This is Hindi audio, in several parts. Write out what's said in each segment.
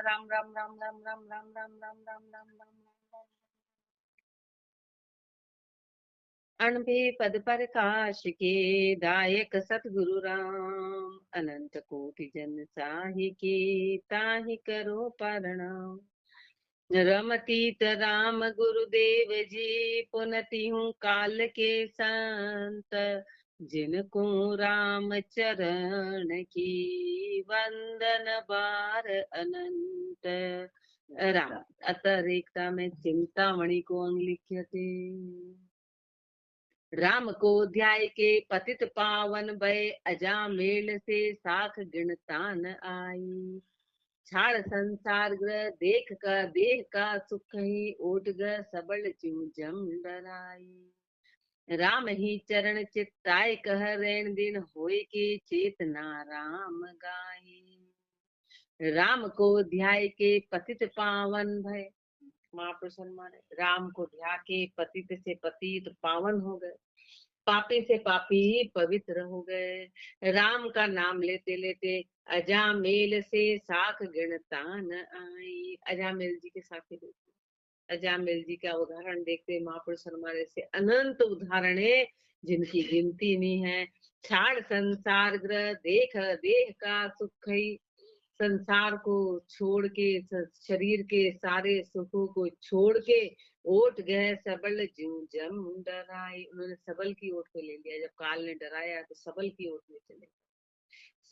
राम राम राम राम राम राम राम राम राम राम राम। अणभे पद पर काश के दायक सतगुरु राम, अनंत कोटि जन साहि के ताहि करो प्रणाम। रमतीत राम गुरुदेव जी, पुनति हूँ काल के संत, जिनको राम चरण की वंदन बार अनंत। राम अतरेकता में चिंतामणि को अंग लिख्यते। राम को ध्याय के पतित पावन भय, अजामेल से साख गिणतान आई। छाड़ संसार ग्रह देख का देह का सुख ही, ओट ग सबल चू जम डराई। राम ही चरण चित्ताय कह रैन दिन, होय के चेतना राम गाई। राम को ध्याय के पतित पावन भय, महापुरुष हनुमान राम को ध्या के पतित से पतित पावन हो गए, पापी से पापी पवित्र हो गए। राम का नाम लेते लेते अजामेल से साख गिणतान आई। अजामेल जी के साथ अजामेल जी का उदाहरण देखते महापुरुष हमारे से अनंत उदाहरण है जिनकी गिनती नहीं है। छाड़ संसार ग्रह देख देह का सुख ही, संसार को छोड़ के, शरीर के सारे सुखों को छोड़ के, ओट गए सबल ज्यों जम डराई। उन्होंने सबल की ओट को ले लिया। जब काल ने डराया तो सबल की ओट में चले।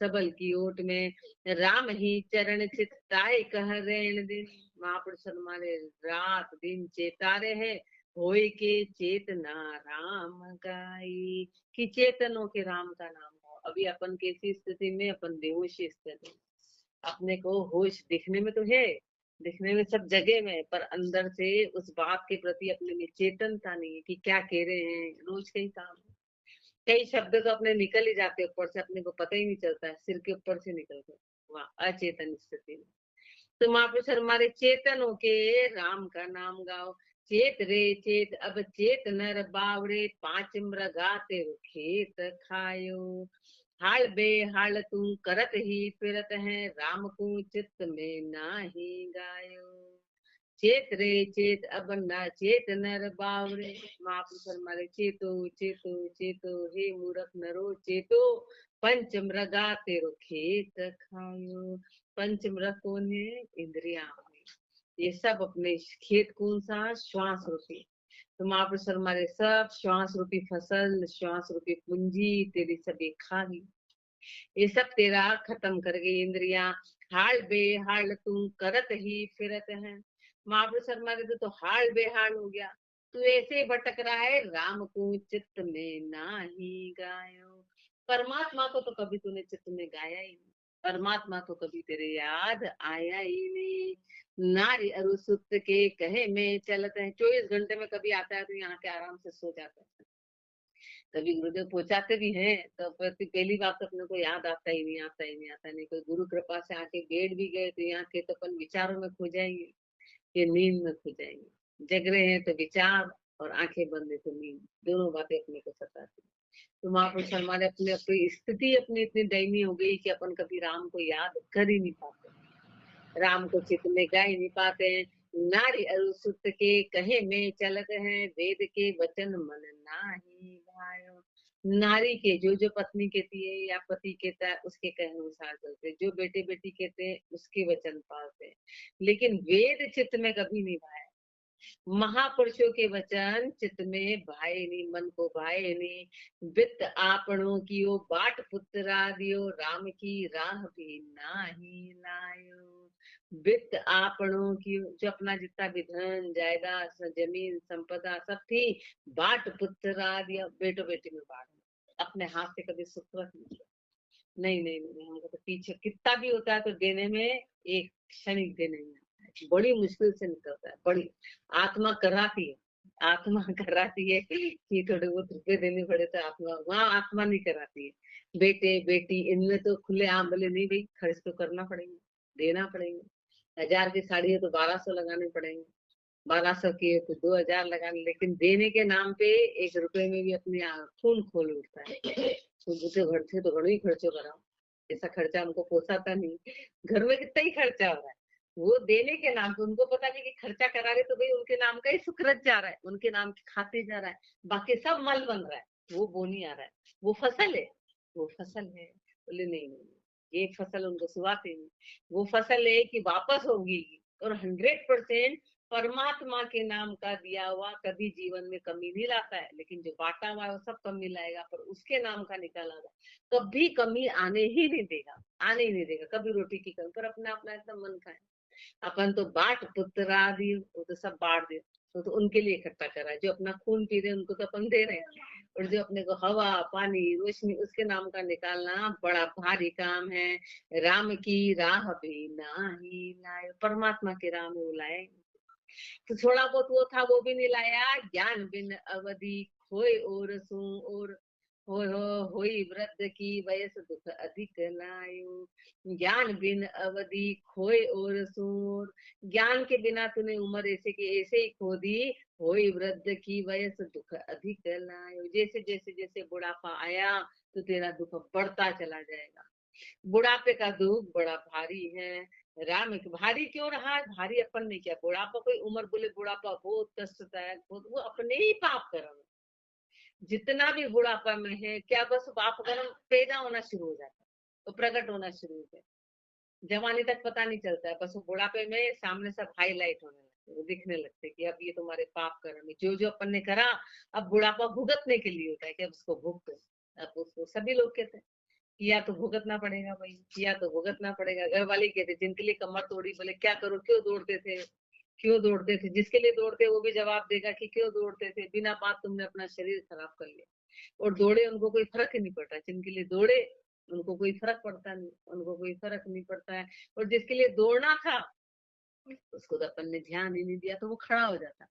सबल की ओट में राम ही चरण चित्ताए कह रहे दिन, महापुरुष हमारे रात दिन चेतारे है, होय के चेतना राम गाई। कि चेतनों के राम का नाम हो। अभी अपन कैसी स्थिति में, अपन बेहोशी स्थिति। अपने को होश दिखने में तो है, दिखने में सब जगह में, पर अंदर से उस बात के प्रति अपने में चेतनता नहीं है कि क्या कह रहे हैं। रोज कई काम, कई शब्द तो अपने निकल ही जाते ऊपर से, अपने को पता ही नहीं चलता है, सिर के ऊपर से निकलते वहां अचेतन स्थिति में। तो महापुरुष हमारे चेतनों के राम का नाम गाओ। चेत रे चेत अब चेत नर बावड़े, पांच मृगाते खेत खायो। हाल बेहाल तू करत ही फिरत है, राम को चित्त में नाही गायो। चेत रे चेत अब न चेत नर बावरे, महापुरुष हमारे चेतो चेतो चेतो हे मूर्ख नरो चेतो, पंच मृगा तेरो खेत खायो। पंच मृग कौन है? इंद्रिया। ये सब अपने खेत कौन सा? श्वास रूपी। तो महापुरुष हमारे सब श्वास रूपी फसल, श्वास रूपी पूंजी तेरी सभी खागी, ये सब तेरा खत्म कर गई इंद्रिया। हाल बेहाल तू करत ही फिरत है, महापुरुष हमारे तो हाल बेहाल हो गया, तू ऐसे भटक रहा है, राम को चित्त में नाही गायो। परमात्मा को तो कभी तूने चित्त में गाया ही नहीं, परमात्मा को कभी तेरे याद आया ही नहीं। नारी अरु सुत के कहे में चलत है, 24 घंटे में कभी आता है तो यहाँ के आराम से सो जाता है। कभी गुरुदेव पहुंचाते भी हैं तो पहली बात तो अपने को याद आता ही नहीं, आता ही नहीं, आता नहीं। कोई गुरु कृपा से आके बैठ भी गए तो यहाँ के तो अपन विचारों में खो जाएंगे, ये नींद में खो जाएंगे। जग रहे हैं तो विचार, और आंखें बंद है तो नींद, दोनों बातें अपने को सताती। तो महापुरुष हमारे अपने अपनी स्थिति अपनी इतनी दयनीय हो गई कि अपन कभी राम को याद कर ही नहीं पाते, राम को चित्त में गा ही नहीं पाते हैं। नारी अरु सुत के कहे में चलत है, वेद के वचन मन नाही भायो। नारी के जो पत्नी कहती है या पति कहता है उसके कहे अनुसार चलते, जो बेटे बेटी कहते हैं उसके वचन पालते, लेकिन वेद चित्त में कभी नहीं भाया। महापुरुषों के वचन चित्त में भाए नहीं, मन को भाए नहीं। वित्त आपनों की ओ बाट पुत्रा दियो, राम की राह भी नाही लायो। वित्त आपनों की, जो अपना जितना भी धन जायदाद जमीन संपदा सब थी, बाट पुत्रा दिया, बेटो बेटी में बांट, अपने हाथ से कभी सुख नहीं किया। नहीं नहीं नहीं, हमको तो पीछे कितना भी होता है तो देने में एक क्षणिक देने में बड़ी मुश्किल से निकलता है। बड़ी आत्मा कराती है, आत्मा कराती है कि थोड़े बहुत रुपए देने पड़े तो आत्मा, वहां आत्मा नहीं कराती है। बेटे बेटी इनमें तो खुले आम बोले नहीं भाई, खर्च तो करना पड़ेगा, देना पड़ेगा। 1000 की साड़ी है तो 1200 लगाने पड़ेंगे, 1200 की है तो 2000 लगाने, लेकिन देने के नाम पे 1 रुपए में भी अपनी खून खोल उठता है। तो घर से तो घणो ही खर्चो कराओ, ऐसा खर्चा हमको पोसाता नहीं। घर में कितना ही खर्चा हो रहा है, वो देने के नाम पे उनको पता नहीं कि खर्चा करा रहे तो भाई उनके नाम का ही सुखरत जा रहा है, उनके नाम के खाते जा रहा है, बाकी सब मल बन रहा है, वो नहीं आ रहा है, वो फसल है, वो फसल है। बोले नहीं नहीं नहीं, ये फसल उनको सुहाते नहीं, वो फसल है कि वापस होगी। और 100% परमात्मा के नाम का दिया हुआ कभी जीवन में कमी नहीं लाता है, लेकिन जो बांटा हुआ है वो सब कमी लाएगा, पर उसके नाम का निकाला हुआ कभी कमी आने ही नहीं देगा, आने ही नहीं देगा कभी रोटी की कमी। पर अपना अपना एकदम मन खाए, अपन तो बाट पुत्रा दिए, वो तो सब बांट दिए, तो उनके लिए इकट्ठा करा है, जो अपना खून पी रहे उनको तो अपन दे रहे हैं, और जो अपने को हवा पानी रोशनी उसके नाम का निकालना बड़ा भारी काम है। राम की राह भी नाही लाए, परमात्मा के राह में वो लाए, तो थोड़ा बहुत वो था वो भी नहीं लाया। ज्ञान बिन अवधि खोए और सू और होई वृद्ध की वयस दुख अधिक लायो। ज्ञान बिन अवधि खोए और सूर, ज्ञान के बिना तूने उम्र ऐसे के ऐसे ही खो दी। होई वृद्ध की वयस दुख अधिक लायो, जैसे जैसे जैसे बुढ़ापा आया तो तेरा दुख बढ़ता चला जाएगा। बुढ़ापे का दुख बड़ा भारी है। राम भारी क्यों रहा है? भारी अपन ने किया, बुढ़ापा कोई उम्र बोले बुढ़ापा बहुत कष्टदायक, बहुत वो अपने ही पाप कर्म, जितना भी बुढ़ापा में है क्या बस पाप कर्म पैदा होना शुरू हो जाता है, तो प्रकट होना शुरू होता है। जवानी तक पता नहीं चलता है, बस वो बुढ़ापे में सामने सब हाईलाइट होने लगते, वो दिखने लगते कि अब ये तुम्हारे पाप कर्म है, जो जो अपन ने करा अब बुढ़ापा भुगतने के लिए होता है कि अब उसको भुगतो। अब उसको सभी लोग कहते हैं किया तो भुगतना पड़ेगा भाई, किया तो भुगतना पड़ेगा। घर वाले कहते जिनके लिए कमर तोड़ी, बोले क्या करो, क्यों दौड़ते थे, क्यों दौड़ते थे, जिसके लिए दौड़ते वो भी जवाब देगा कि क्यों दौड़ते थे, बिना बात तुमने अपना शरीर खराब कर लिया। और दौड़े उनको कोई फर्क ही नहीं पड़ता, जिनके लिए दौड़े उनको कोई फर्क पड़ता नहीं, उनको कोई फर्क नहीं पड़ता है। और जिसके लिए दौड़ना था उसको तो अपन ने ध्यान ही नहीं दिया, तो वो खड़ा हो जाता,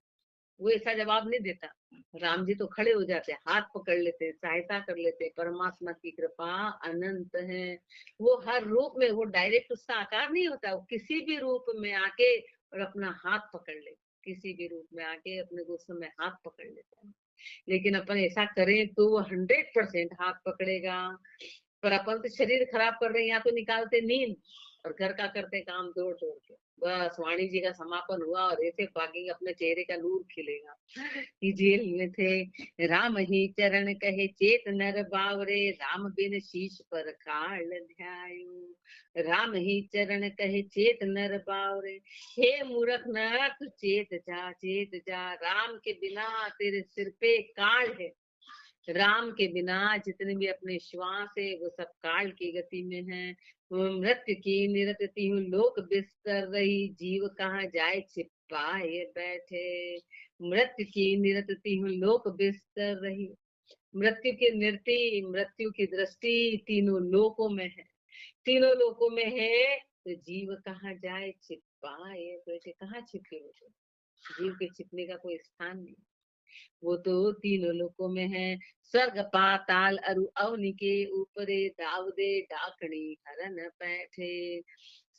वो ऐसा जवाब नहीं देता। राम जी तो खड़े हो जाते, हाथ पकड़ लेते, सहायता कर लेते। परमात्मा की कृपा अनंत है, वो हर रूप में, वो डायरेक्ट उसका आकार नहीं होता, वो किसी भी रूप में आके और अपना हाथ पकड़ ले, किसी भी रूप में आके अपने को उस समय हाथ पकड़ लेता है। लेकिन अपन ऐसा करें तो वो 100% हाथ पकड़ेगा। पर अपन तो शरीर खराब कर रहे हैं, यहाँ तो निकालते नींद और घर का करते काम दौड़ दौड़ के। बस वाणी जी का समापन हुआ और ऐसे भागेंगे, अपने चेहरे का नूर खिलेगा कि जेल में थे। राम ही चरण कहे चेत नर बावरे, राम बिन शीश पर काल ध्यायो। राम ही चरण कहे चेत नर बावरे, हे मूर्ख नर तू चेत जा चेत जा, राम के बिना तेरे सिर पे काल है। राम के बिना जितने भी अपने श्वास है वो सब काल की गति में है। मृत्यु की निरतती हूँ लोक बिस्तर रही, जीव कहाँ जाए छिपाए बैठे। मृत्यु की निरतती हूँ लोक बिस्तर रही, मृत्यु की निरति मृत्यु की दृष्टि तीनों लोकों में है, तीनों लोकों में है, तो जीव कहाँ जाए छिपाए बैठे। कहाँ छिपे हो? जीव के छिपने का कोई स्थान नहीं, वो तो तीनों लोकों में है। स्वर्ग पाताल अरु अवनि के ऊपरे, दाऊदे डाकणी हरन बैठे।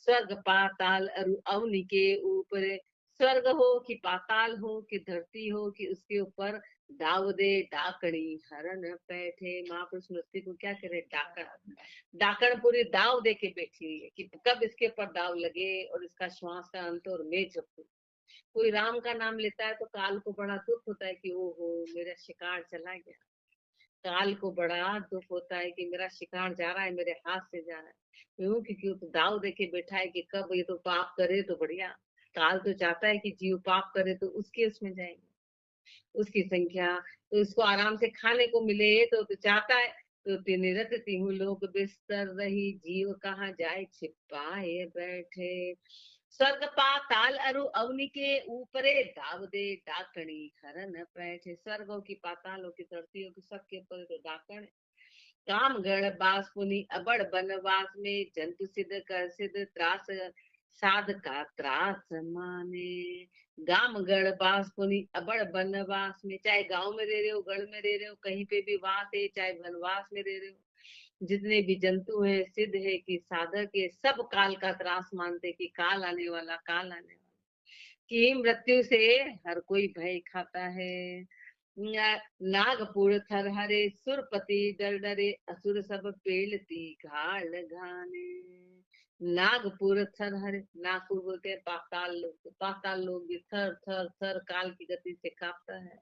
स्वर्ग पाताल अरु अवनि के ऊपर, स्वर्ग हो कि पाताल हो कि धरती हो कि उसके ऊपर दाऊदे डाकणी हरन बैठे। महापुरुष मृत्यु को क्या करे? डाकण, डाकण पूरी दाव दे के बैठी हुई है कि कब इसके ऊपर दाव लगे और इसका श्वास का अंत और मैं जब। कोई राम का नाम लेता है तो काल को बड़ा दुख होता है कि ओहो मेरा शिकार चला गया। काल को बड़ा दुख होता है कि मेरा शिकार जा रहा है, मेरे हाथ से जा रहा है। क्यों? क्योंकि वो तो दाव देके बैठा है कि कब ये तो पाप करे तो बढ़िया। काल तो चाहता है कि जीव पाप करे तो उसके उसमें जाएंगे, उसकी संख्या, तो उसको आराम से खाने को मिले तो चाहता है। तो निरत तिहु लोग बिस्तर रही, जीव कहाँ जाए छिपाए बैठे। स्वर्ग पाताल अरु अवनि के ऊपरे, दाव दे डाकणी हरन बैठे। स्वर्गों की पातालों की धरतियों की सबके ऊपर तो डाकण। काम गण बास पुनि अबड़ बनवास में, जंतु सिद्ध कर सिद्ध त्रास साध का त्रास माने। गाम गढ़ बास पुनि अबड़ बनवास में, चाहे गांव में रह रहे हो, गढ़ में रह रहे हो, कहीं पे भी वास है, चाहे वनवास में रह रहे हो, जितने भी जंतु हैं सिद्ध है कि साधक है, सब काल का त्रास मानते कि काल आने वाला, काल आने वाला, कि मृत्यु से हर कोई भय खाता है। नागपुर थर हरे, सुरपति डर डरे, असुर सब पेलती घाल घाने। नागपुर थर हरे, नागपुर बोलते हैं पाताल लोक, तो पाताल लोक भी थर थर थर काल की गति से कांपता है।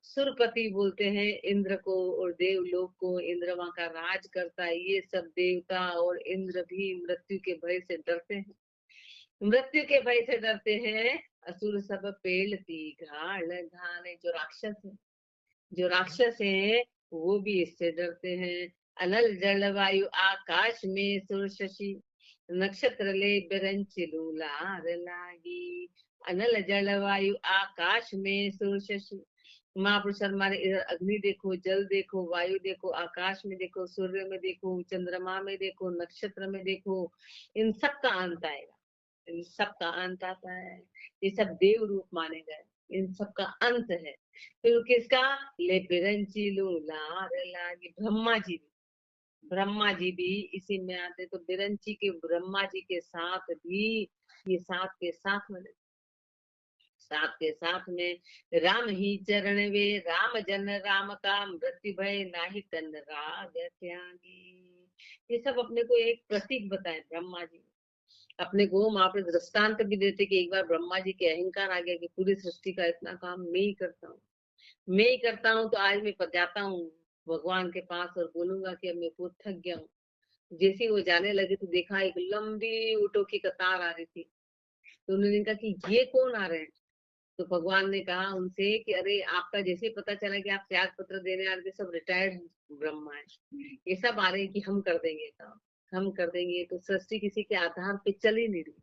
सुरपति बोलते हैं इंद्र को, और देवलोक को, इंद्र वहां का राज करता है। ये सब देवता और इंद्र भी मृत्यु के भय से डरते हैं, मृत्यु के भय से डरते हैं। असुर सब पेलती घाल घाने, जो राक्षस है, जो राक्षस है वो भी इससे डरते हैं। अनल जलवायु आकाश में सुर शशि, नक्षत्र ले बिरंची लूलार लागी। अनल जलवायु आकाश में सुर शशि, महापुरुष शर्मा ने इधर अग्नि देखो, जल देखो, वायु देखो, आकाश में देखो, सूर्य में देखो, चंद्रमा में देखो, नक्षत्र में देखो, इन सब का अंत आएगा, इन सब का अंत आता है। ये सब देव रूप माने गए, इन सब का अंत है। फिर किसका? ले बिरंची लार लागी, ब्रह्मा जी भी इसी में आते। तो बिरंची के ब्रह्मा जी के साथ भी ये साथ के साथ में, साथ के साथ में राम ही चरण वे, राम जन राम का मृत्यु भय नाही तन राग त्यागी। ये सब अपने को एक प्रतीक बताए ब्रह्मा जी, अपने को वहां पर दृष्टांत भी देते कि एक बार ब्रह्मा जी के अहंकार आ गया कि पूरी सृष्टि का इतना काम मैं ही करता हूँ, मैं ही करता हूँ। तो आज मैं जाता हूँ भगवान के पास और बोलूंगा कि अब मैं खुद थक गया हूँ। जैसे ही वो जाने लगे तो देखा एक लंबी ऊँटों की कतार आ रही थी। तो उन्होंने कहा कि ये कौन आ रहे हैं? तो भगवान ने कहा उनसे कि अरे आपका जैसे ही पता चला कि आप त्याग पत्र देने आ रहे थे, सब रिटायर्ड ब्रह्मा है, ये सब आ रहे हैं कि हम कर देंगे काम, हम कर देंगे। तो सृष्टि किसी के आधार पे चल ही नहीं रही,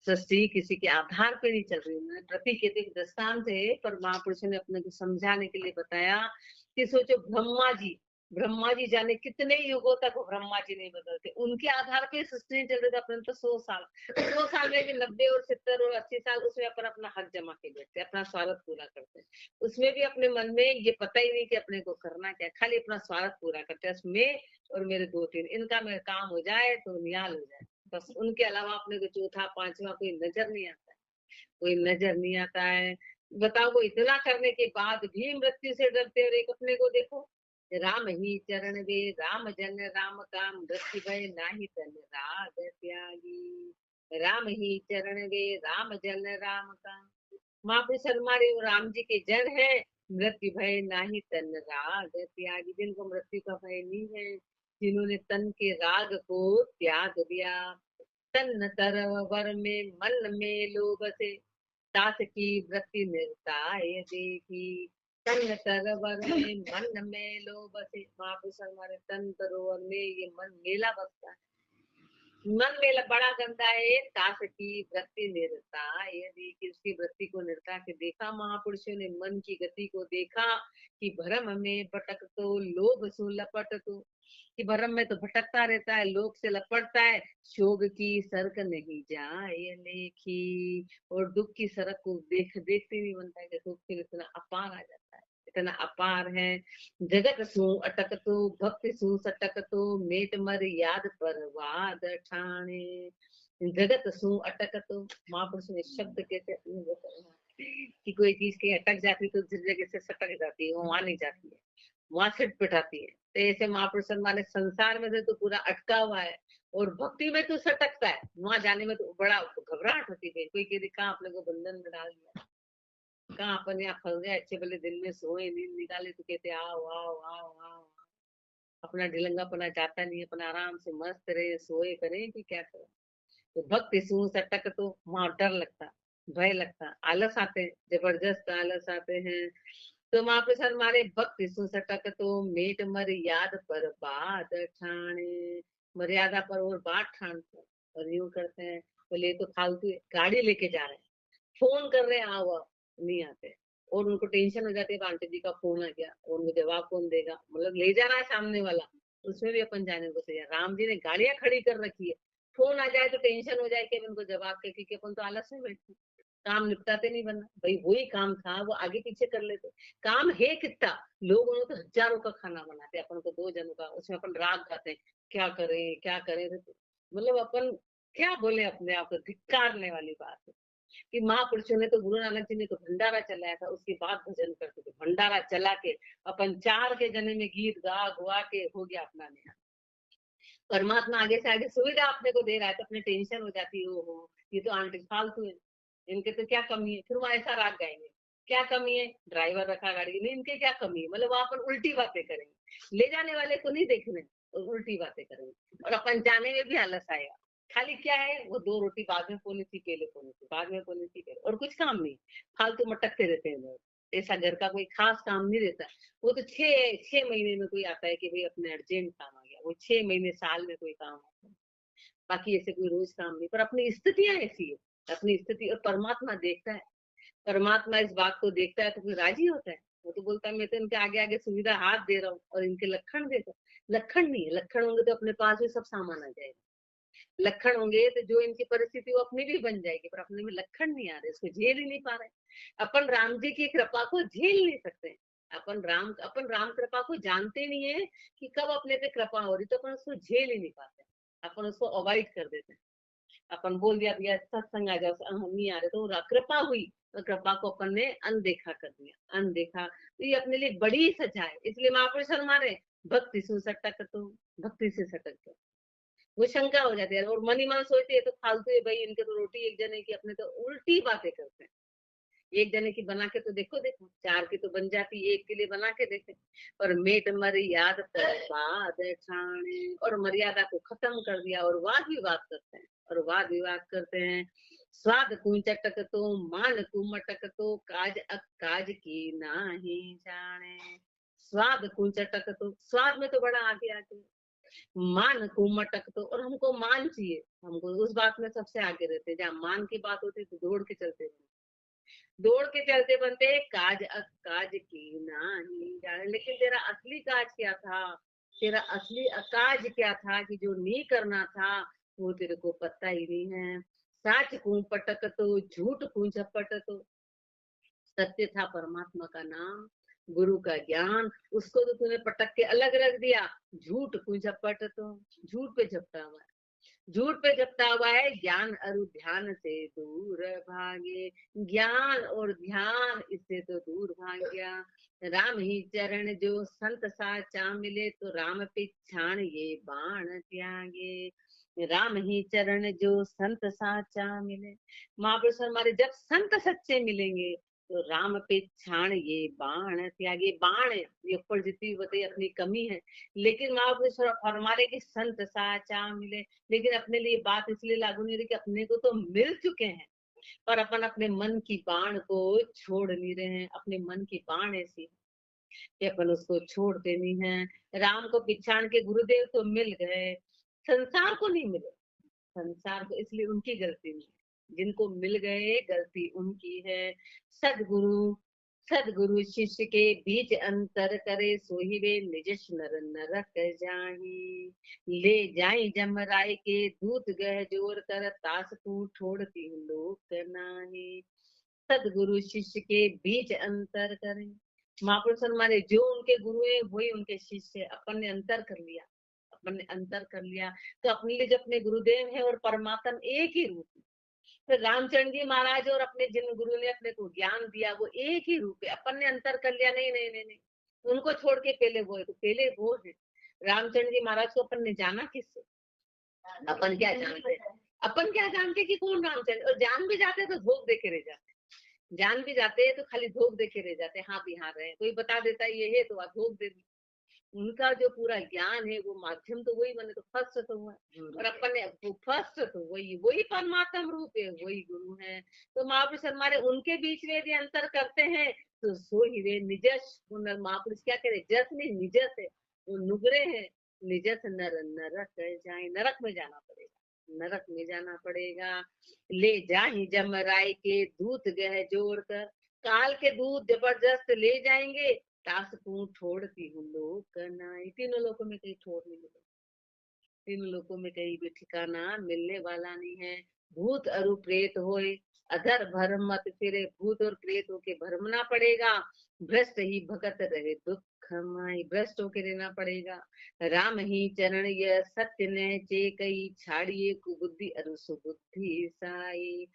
सृष्टि किसी के आधार पे नहीं चल रही है। प्रतीक एक दृष्टांत है, पर महापुरुषों ने अपने को समझाने के लिए बताया कि सोचो ब्रह्मा जी जाने कितने युगों तक ब्रह्मा जी नहीं बदलते, उनके आधार पे सृष्टि नहीं चल रही थी। अपन तो 100 साल, 100 साल में भी 90 और 70 और 80 साल उसमें अपन अपना हक जमा के बैठते, अपना स्वार्थ पूरा करते हैं। उसमें भी अपने मन में ये पता ही नहीं कि अपने को करना क्या, खाली अपना स्वार्थ पूरा करते हैं। मैं और मेरे 2-3 इनका मेरा काम हो जाए तो निहाल हो जाए, बस। उनके अलावा अपने को चौथा पांचवा कोई नजर नहीं आता है, कोई नजर नहीं आता है। बताओ, वो इतना करने के बाद भी मृत्यु से डरते। और एक अपने को देखो, राम ही चरण वे, राम जन राम का मृत्यु भय नाही तन राग त्यागी। राम ही चरण वे, राम जन राम का, महापुरुष हमारे वो राम जी के जन है। मृत्यु भय नाही तन राग त्यागी, जिनको मृत्यु का भय नहीं है, जिन्होंने तन के राग को त्याग दिया। तन तरवर में मन में लोभ से, दास की वृत्ति निर्ताय देखी। तन तरवर में मन में लोभ से, महापुरुष हमारे तन तरोवर में ये मन मेला बसता है, मन मेला बड़ा गंदा है। दास की वृत्ति निर्ता, यदि किसकी वृत्ति को निर्ता के देखा, महापुरुषों ने मन की गति को देखा कि भ्रम में भटक तो लोभ सु लपट तो, कि भ्रम में तो भटकता रहता है, लोभ से लपटता है। शोक की सड़क नहीं जाए लेखी, और दुख की सड़क को देखते नहीं बनता है कि दुख फिर इतना अपार आ जाता है, इतना अपार है। जगत सु अटक तो, भक्ति सु सटक तो, मेट मर याद पर वाद ठाणे। जगत सु अटक तो, महापुरुष ने शब्द कैसे अपने बताया कि कोई चीज की अटक जाती तो जिस जगह से सटक जाती है वो वहां नहीं जाती है, वहां छिट पिटाती है। तो ऐसे महापुरुष हमारे संसार में से तो पूरा अटका हुआ है, और भक्ति में तो सटकता है, वहां जाने में तो बड़ा घबराहट होती है। कोई कहती कहाँ अपने को बंधन में डाल दिया, कहाँ अपन यहाँ फंस गए, अच्छे भले दिन में सोए, नींद निकाले तो कहते आओ आओ आओ आओ। अपना ढिलंगापना जाता नहीं, अपना आराम से मस्त रहे, सोए करें कि क्या करें। तो भक्ति सूं सटक तो वहां डर लगता, भय लगता, आलस आते, जबरदस्त आलस आते हैं। तो वहां पे सर मारे भक्ति सु सटक तो, मेट मर याद पर बात ठाणे, मर्यादा पर और बात ठानते हैं। और यूं करते हैं, बोले तो फालतू गाड़ी लेके जा रहे हैं, फोन कर रहे हैं आओ आओ, नहीं आते। और उनको टेंशन हो जाती है, आंटी जी का फोन आ गया और मुझे जवाब कौन देगा, मतलब ले जा रहा है सामने वाला, उसमें भी अपन जाने को तैयार। राम जी ने गाड़ियां खड़ी कर रखी है, फोन आ जाए तो टेंशन हो जाए कि उनको जवाब के, क्योंकि अपन तो आलस में बैठे, काम निपटाते नहीं। बना भाई वही काम था, वो आगे पीछे कर लेते। काम है कितना, लोग तो हजारों का खाना बनाते, अपन को 2 जनों का, उसमें अपन रात गाते हैं क्या करें क्या करें। मतलब अपन क्या बोले, अपने आप को धिक्कारने वाली बात है कि महापुरुषों ने तो, गुरु नानक जी ने तो भंडारा चलाया था, उसके बाद भजन करते थे। भंडारा चला के अपन 4 के जने में गीत गा गुआ के हो गया अपना नया। परमात्मा आगे से आगे सुविधा अपने को दे रहा है तो अपने टेंशन हो जाती है, ओहो ये तो आंटी फालतू है, इनके तो क्या कमी है, फिर वो ऐसा राग गाएंगे, क्या कमी है, ड्राइवर रखा गाड़ी में, इनके क्या कमी है, मतलब वहां पर उल्टी बातें करेंगे, ले जाने वाले को नहीं देखने और उल्टी बातें करेंगे, और अपन जाने में भी आलस आएगा। खाली क्या है, वो 2 रोटी बाद में पोनी थी, पहले पोनी थी, बाद में पोनी थी, पहले, और कुछ काम नहीं, फालतू मटकते रहते हैं लोग। ऐसा घर का कोई खास काम नहीं रहता। वो तो 6 6 महीने में कोई आता है कि भाई अपने अर्जेंट काम आ गया, वो 6 महीने साल में कोई काम आता है, बाकी ऐसे कोई रोज काम नहीं। पर अपनी स्थितियां ऐसी है, अपनी स्थिति, और परमात्मा देखता है, परमात्मा इस बात को देखता है तो फिर राजी होता है। वो तो बोलता है मैं तो इनके आगे आगे सुविधा हाथ दे रहा हूँ और इनके लक्षण देता हूँ। लक्षण नहीं है, लक्षण होंगे तो अपने पास भी सब सामान आ जाएगा, लक्षण होंगे तो जो इनकी परिस्थिति वो अपनी भी बन जाएगी, पर अपने में लक्षण नहीं आ रहे, उसको झेल ही नहीं पा रहे। अपन राम जी की कृपा को झेल नहीं सकते, अपन राम कृपा को जानते नहीं है कि कब अपने पे कृपा हो रही, तो अपन उसको झेल ही नहीं पाते, अपन उसको अवॉइड कर देते हैं। अपन बोल दिया भैया सत्संग आ जाओ, हम नहीं आ रहे, तो कृपा हुई तो कृपा को अपन ने अनदेखा कर दिया, अनदेखा, तो ये अपने लिए बड़ी सजा है। इसलिए महापुरुष हमारे भक्ति से सटक, तो भक्ति से सटक गए, वो शंका हो जाती है, और मन ही मन सोचते है तो फालतू है भाई, इनके तो रोटी एक जने की, अपने तो उल्टी बातें करते हैं। एक जने की बना के तो देखो देखो, 4 की तो बन जाती, एक के लिए बना के देखे। और मेट मर्याद पर बात ठाणे, और मर्यादा को खत्म कर दिया, और वाद विवाद करते हैं, और वाद विवाद करते हैं। स्वाद कुंचटक तो मान कुमटक तो काज अकाज की नाही जाने। स्वाद कुंचटक तो, स्वाद में तो बड़ा आगे आगे, मान कुमटक तो, और हमको मान चाहिए, हमको उस बात में सबसे आगे रहते हैं, जहाँ मान की बात होती है तो दौड़ के चलते हैं, दौड़ के चलते बनते काज अकाज की नहीं जाने। लेकिन तेरा असली काज क्या था, तेरा असली अकाज क्या था, कि जो नहीं करना था वो तेरे को पता ही नहीं है। साच कू पटक तो झूठ कू झपट तो, सत्य था परमात्मा का नाम, गुरु का ज्ञान, उसको तो तूने पटक के अलग रख दिया। झूठ कू झपट तो, झूठ पे झपटा हुआ है, झूठ पे जपता हुआ है। ज्ञान और ध्यान से दूर भागे, ज्ञान और ध्यान इससे तो दूर भाग गया। राम ही चरण जो संत साचा मिले, तो राम पिछाण ये बाण त्यागे। राम ही चरण जो संत साचा मिले, महापुरुष हमारे जब संत सच्चे मिलेंगे तो राम पे छाण ये बाण त्यागे। बाण ये ऊपर जितनी बताई अपनी कमी है, लेकिन महापुरुष फरमारे कि संत साचा मिले। लेकिन अपने लिए बात इसलिए लागू नहीं रही कि अपने को तो मिल चुके हैं, पर अपन अपने मन की बाण को छोड़ नहीं रहे हैं। अपने मन की बाण ऐसी है कि अपन उसको छोड़ते नहीं है। राम को पिछाड़ के गुरुदेव तो मिल गए, संसार को नहीं मिले, संसार को, इसलिए उनकी गलती नहीं है, जिनको मिल गए गलती उनकी है। सदगुरु, सदगुरु शिष्य के बीच अंतर करे, सोही वे निज नर नरक जाही। ले जाई जमराय के दूत गह जोर कर, तास तू छोड़ती लोक नाही। सदगुरु शिष्य के बीच अंतर करे, महापुरुष हमारे जो उनके गुरु है वही उनके शिष्य है। अपन ने अंतर कर लिया, अपन ने अंतर कर लिया, तो अपने लिए जो अपने गुरुदेव है और परमात्मा एक ही रूप है। तो रामचंद्र जी महाराज और अपने जिन गुरु ने अपने को ज्ञान दिया वो एक ही रूप है। अपन ने अंतर कर लिया, नहीं नहीं नहीं नहीं, उनको छोड़ के पहले वो है, तो पहले वो है। रामचंद्र जी महाराज को अपन ने जाना किससे, अपन क्या जानते, अपन क्या जानते कि कौन रामचंद्र, और जान भी जाते तो धोख दे के रह जाते, जान भी जाते हैं तो खाली धोख दे के रह जाते, हाँ बिहार रहे, कोई बता देता है ये है तो धोख दे दी। उनका जो पूरा ज्ञान है वो माध्यम तो वही बने, तो फर्स्ट तो हुआ, और अपन ने फर्स्ट तो वही, वही परमात्मा रूप है, वही गुरु है। तो महापुरुष हमारे उनके बीच में यदि अंतर करते हैं तो सो ही वे निजस, महापुरुष क्या करे, जस में निजस है, वो नुगरे है, निजस नर नरक जाए, नरक में जाना पड़ेगा, नरक में जाना पड़ेगा। ले जाही जमराय के दूत गह जोड़ कर, काल के दूत जबरदस्त ले जाएंगे, तास तू छोड़ती हूँ लोक नाई। तीनों लोकों में कहीं छोड़ नहीं मिलेगा, तीनों लोकों में कहीं भी ठिकाना मिलने वाला नहीं है। भूत अरु प्रेत होए, अधर भरम मत फिरे, भूत और प्रेतों के भरमना पड़ेगा। भ्रष्ट ही भगत रहे दुख माई, भ्रष्ट होके रहना पड़ेगा। राम ही चरण यह सत्य न चे कई, छाड़िए कुबुद्धि अरु सुबुद्धि साई।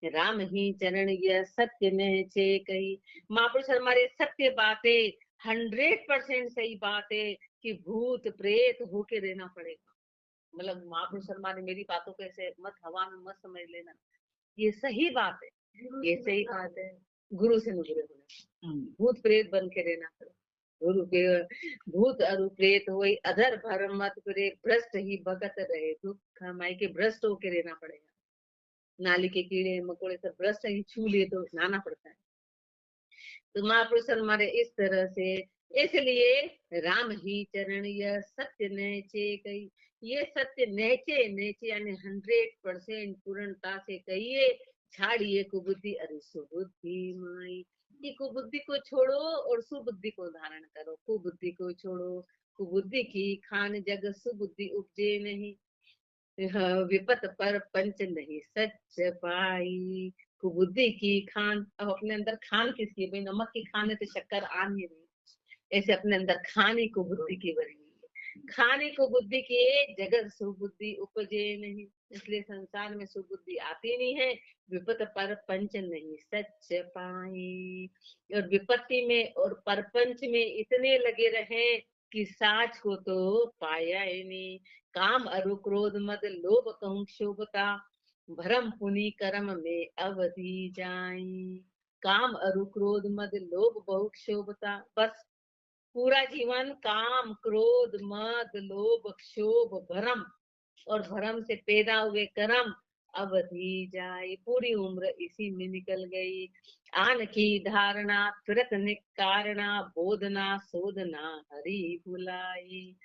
राम ही चरण यह सत्य न चे कई, महापुरुष हमारे सत्य बातें 100% सही बात है कि भूत प्रेत होके रहना पड़ेगा, मतलब महापुरुष शर्मा ने मेरी बातों को ऐसे मत हवा में मत समझ लेना, ये सही बात है, ये सही बात है। गुरु से नुगरे होना, भूत प्रेत बन के रहना पड़े, गुरु के भूत अरु प्रेत होई अधर भरम मत करे, भ्रष्ट ही भगत रहे दुख कमाई के, भ्रष्ट होके रहना पड़ेगा। नाली के कीड़े मकोड़े सब भ्रष्ट ही छू लिए तो नहाना पड़ता है। तो महापुरुष हमारे इस तरह से, इसलिए राम ही चरण यह सत्य नैचे कही, ये सत्य नैचे नैचे यानी 100% पूर्णता से कहिए, छाड़िए कुबुद्धि अरे सुबुद्धि माई, कि कुबुद्धि को छोड़ो और सुबुद्धि को धारण करो, कुबुद्धि को छोड़ो, कुबुद्धि की खान जग सुबुद्धि उपजे नहीं, विपत पर पंच नहीं सच पाई, कुबुद्धि की खान। अब अपने अंदर खान किसकी, भाई नमक की खान है तो शक्कर आ नहीं रही, ऐसे अपने अंदर खाने को बुद्धि की भरी हुई है, खाने को बुद्धि की जगत सुबुद्धि उपजे नहीं, इसलिए संसार में सुबुद्धि आती नहीं है, विपत पर पंच नहीं सच पाई, और विपत्ति में और परपंच में इतने लगे रहे कि साच को तो पाया ही नहीं, काम अरु क्रोध मद लोभ कहूं शोभता, भरम पुनि कर्म में अवधि जाई, काम अरु क्रोध मद लोभ बहुत शोभता, बस पूरा जीवन काम क्रोध मद लोभ क्षोभ भरम और भरम से पैदा हुए कर्म अवधि जाए, पूरी उम्र इसी में निकल गई, आन की धारणा तुरत निकारणा, बोधना शोधना हरि भुलाई,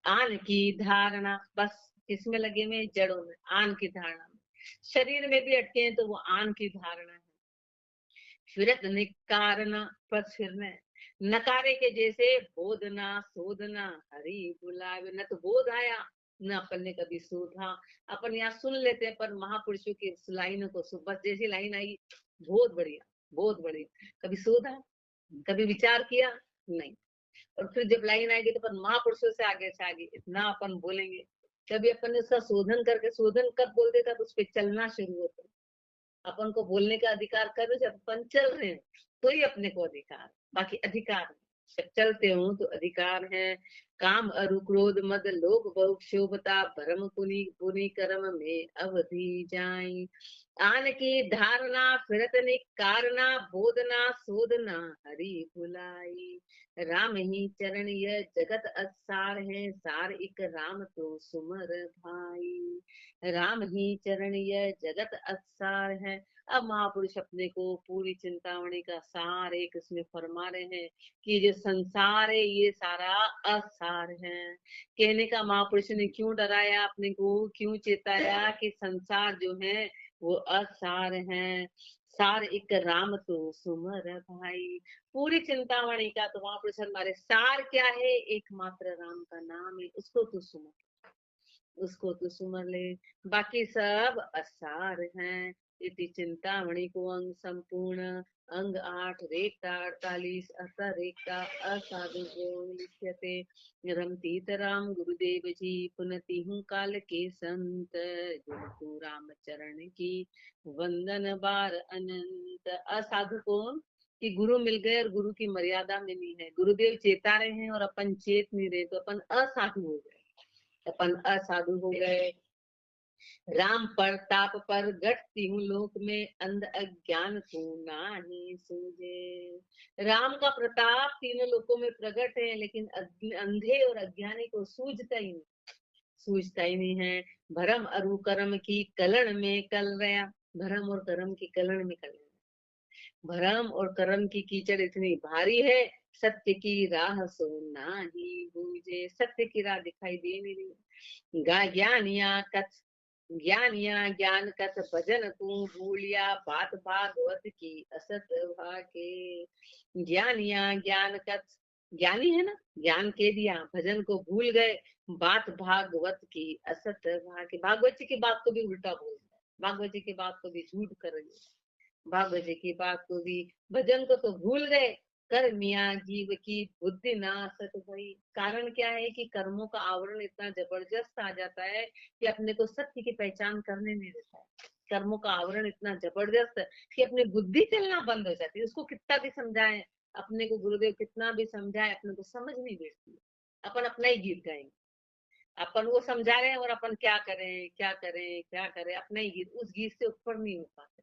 आन की धारणा बस किसमें लगे में, जड़ों में, आन की धारणा में, शरीर में भी अटके हैं तो वो आन की धारणा है, फिरत निकारणा बस फिरने, नकारे के जैसे बोधना शोधना हरि बुलावे, न तो बोध आया न अपन ने कभी शोधा, अपन यहाँ सुन लेते हैं पर महापुरुषों की लाइनों को बस जैसी लाइन आई बहुत बढ़िया बहुत बढ़िया, कभी शोधा कभी विचार किया नहीं, और फिर जब लाइन आएगी तो अपन महापुरुषों से आगे इतना अपन बोलेंगे, कभी अपन ने उसका शोधन करके शोधन कर बोल देता तो उस पर चलना शुरू होता, अपन को बोलने का अधिकार कर जब अपन चल रहे हैं तो ही अपने को अधिकार, बाकी अधिकार नहीं, जब चलते हो तो अधिकार है, काम अरु क्रोध मद लोभ बहुत शोभता, भरम पुनि पुनि कर्म में अवधि जाई, आन की धारणा फिरत कारना, बोधना शोधना हरि भुलाई, राम ही चरण यह जगत असार है, सार एक राम तो सुमर भाई, राम ही चरण यह जगत असार है। अब महापुरुष अपने को पूरी चिंतामणि का सार एक इसमें फरमा रहे हैं कि जो संसार है ये सारा असार है, कहने का महापुरुष ने क्यों डराया अपने को, क्यों चेताया कि संसार जो है वो असार है, सार एक राम तो सुमर भाई, पूरी चिंतामणि का तो महापुरुष हमारे सार क्या है, एकमात्र राम का नाम है, उसको तो सुमर, उसको तो सुमर ले, बाकी सब असार हैं, इति चिंतामणि को अंग संपूर्ण, अंग 8 रेखता 48 असर रेखता असाधु लिख्यते, रमतीत राम गुरुदेव जी पुनति हूँ काल के संत, जो राम चरण की वंदन बार अनंत, असाधु कौन कि गुरु मिल गए और गुरु की मर्यादा में नहीं है, गुरुदेव चेता रहे हैं और अपन चेत नहीं रहे तो अपन असाधु हो गए, अपन असाधु हो गए, राम प्रताप पर घटती हूँ लोक में, अंध अज्ञान को नाही सूझे, राम का प्रताप तीनों लोकों में प्रकट है लेकिन अंधे और अज्ञानी को सूझता ही नहीं, सूझता ही नहीं है, भरम अरु कर्म की कलण में कल रहा, भरम और कर्म की कलण में कल रहा, भरम और कर्म की कीचड़ इतनी भारी है, सत्य की राह सो नाही बूझे, सत्य की राह दिखाई दे नहीं रही, ज्ञानिया कथ ज्ञानिया ज्ञान कथ भजन तू भूलिया, बात भागवत की असत भाके, ज्ञानिया ज्ञान कथ, ज्ञानी है ना, ज्ञान के दिया भजन को भूल गए, बात भागवत की असत भाके, भागवत जी की बात को भी उल्टा बोल रहे, भागवत जी की बात को भी झूठ कर रही है, भागवत जी की बात को भी, भजन को तो भूल गए, कर्मिया जीव की बुद्धि नासत भई, कारण क्या है कि कर्मों का आवरण इतना जबरदस्त आ जाता है कि अपने को सत्य की पहचान करने नहीं देता है, कर्मों का आवरण इतना जबरदस्त कि अपनी बुद्धि चलना बंद हो जाती है, उसको कितना भी समझाए, अपने को गुरुदेव कितना भी समझाए अपने को समझ नहीं बैठती, अपन अपना ही गीत गाएंगे, अपन वो समझा रहे हैं और अपन क्या करें क्या करें क्या करें, अपने गीत उस गीत से ऊपर नहीं हो पाते,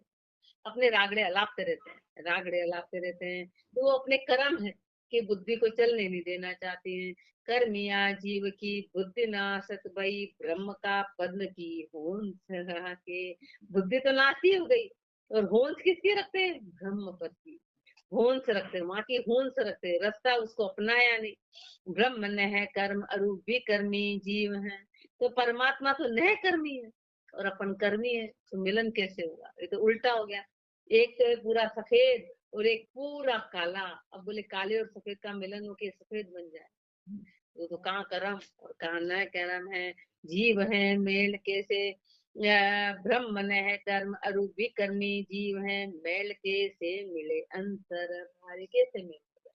अपने रागड़े अलापते रहते हैं, रागड़े अलापते रहते हैं। तो वो अपने कर्म है कि बुद्धि को चलने नहीं देना चाहते हैं। कर्मिया जीव की बुद्धि नासत भई, ब्रह्म का पद्म की होंस के। बुद्धि तो नासी हो गई, और होंस किसकी रखते हैं? ब्रह्म पद की होंस रखते हैं, वहां की होंस रखते हैं, रास्ता उसको अपनाया नहीं। ब्रह्म न है कर्म अरूप भी कर्मी जीव है। तो परमात्मा तो नह कर्मी है और अपन कर्मी है, तो मिलन कैसे होगा? ये तो उल्टा हो गया। एक तो है पूरा सफेद और एक पूरा काला। अब बोले काले और सफेद का मिलन होके सफेद बन जाए, तो कहाँ कर्म और कहाँ न कर्म है। जीव है मेल कैसे, ब्रह्म न है कर्म अरूप भी कर्मी जीव है। मेल कैसे मिले अंतर भारी, कैसे मिले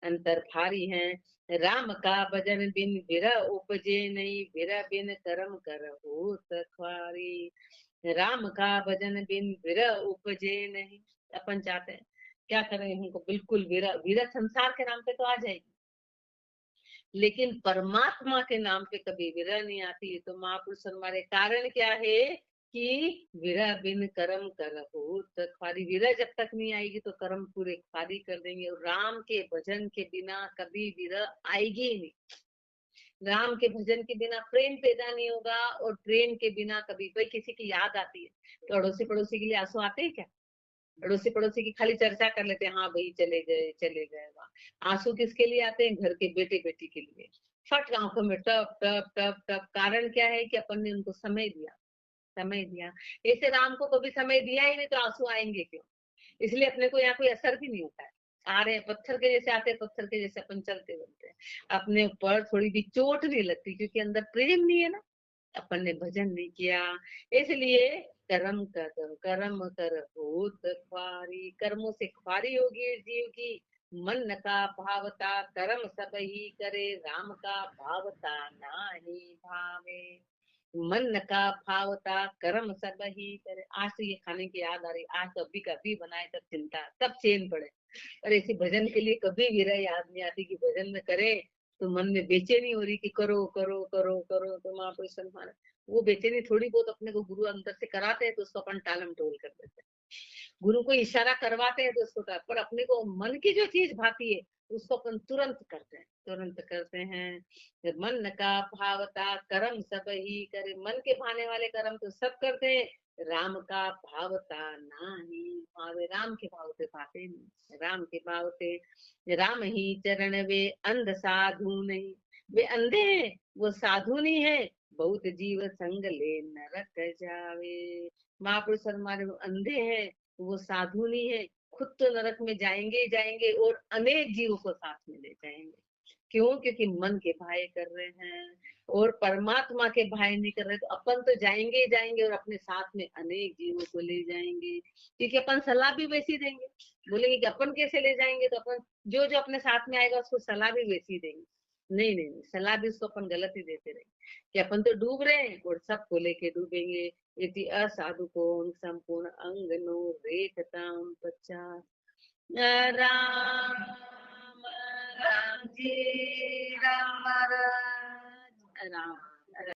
अंतर भारी है। राम का भजन बिन विरह उपजे नहीं, विरह बिन कर्म कर हो सखवारी। राम का भजन बिन विरह उपजे नहीं। अपन चाहते हैं क्या करें, हमको बिल्कुल विरह, विरह संसार के नाम पे तो आ जाएगी, लेकिन परमात्मा के नाम पे कभी विरह नहीं आती है। तो महापुरुष हमारे कारण क्या है कि विरह बिन कर्म करहु तो खाली, विरह जब तक नहीं आएगी तो कर्म पूरे खाली कर देंगे। और राम के भजन के बिना कभी विरह आएगी ही नहीं। राम के भजन के बिना प्रेम पैदा नहीं होगा, और प्रेम के बिना कभी कोई किसी की याद आती है तो अड़ोसी पड़ोसी के लिए आंसू आते हैं क्या? अड़ोसी पड़ोसी की खाली चर्चा कर लेते हैं, हाँ भाई चले गए चले गए। वहां आंसू किसके लिए आते हैं? घर के बेटे बेटी के लिए। फट आंखों में टप टप टप टप। कारण क्या है कि अपन ने उनको समय दिया, समय दिया। ऐसे राम को कभी समय दिया ही नहीं तो आंसू आएंगे क्यों? इसलिए अपने को यहाँ कोई असर भी नहीं होता है। आ रहे हैं पत्थर के जैसे आते हैं, पत्थर के जैसे अपन चलते बनते हैं। अपने ऊपर थोड़ी भी चोट नहीं लगती क्योंकि अंदर प्रेम नहीं है ना, अपन ने भजन नहीं किया। इसलिए कर्म कर, कर्म कर होत ख्वारी, कर्मों से ख्वारी होगी जीव की। मन का भावता कर्म सब ही करे, राम का भावता नाही भावे। मन का भावता कर्म सब ही करे। आज तो ये खाने की याद आ रही, आज तो अभी कभी बनाए तब चिंता तब चैन पड़े। और ऐसे भजन के लिए कभी विरह याद नहीं आती कि भजन में करे तो मन में बेचैनी हो रही कि करो करो करो करो। तो महापुरुष हमारा वो बेचैनी थोड़ी बहुत अपने को गुरु अंदर से कराते हैं तो उसको अपन टालम टोल कर देते हैं। गुरु को इशारा करवाते हैं तो उसको पर अपने को मन की जो चीज भाती है उसको अपन तुरंत करते हैं, तुरंत करते हैं। मन का भावता कर्म सब ही करे, मन के भाने वाले कर्म तो सब करते हैं। राम का भावता नाही भावे, राम के भाव से पाते नहीं, राम के भाव से। राम ही चरण वे अंध साधु नहीं, वे अंधे हैं वो साधु नहीं है। बहुत जीव संग ले नरक जावे। महापुरुष हमारे अंधे हैं, वो साधु नहीं है, खुद तो नरक में जाएंगे ही जाएंगे और अनेक जीवों को साथ में ले जाएंगे। क्यों? क्योंकि मन के भाई कर रहे हैं और परमात्मा के भाई नहीं कर रहे। तो अपन तो जाएंगे ही जाएंगे और अपने साथ में अनेक जीवों को ले जाएंगे, क्योंकि अपन सलाह भी वैसी देंगे। बोलेंगे कि अपन कैसे ले जाएंगे, तो अपन जो जो अपने साथ में आएगा उसको सलाह भी वैसी देंगे। नहीं नहीं नहीं, सलाह भी उसको अपन गलत ही देते रहेंगे कि अपन तो डूब रहे हैं और सबको लेके डूबेंगे। इति असाधु को संपूर्ण अंग नो रेखताम पच्चा। राम राम जी राम राम।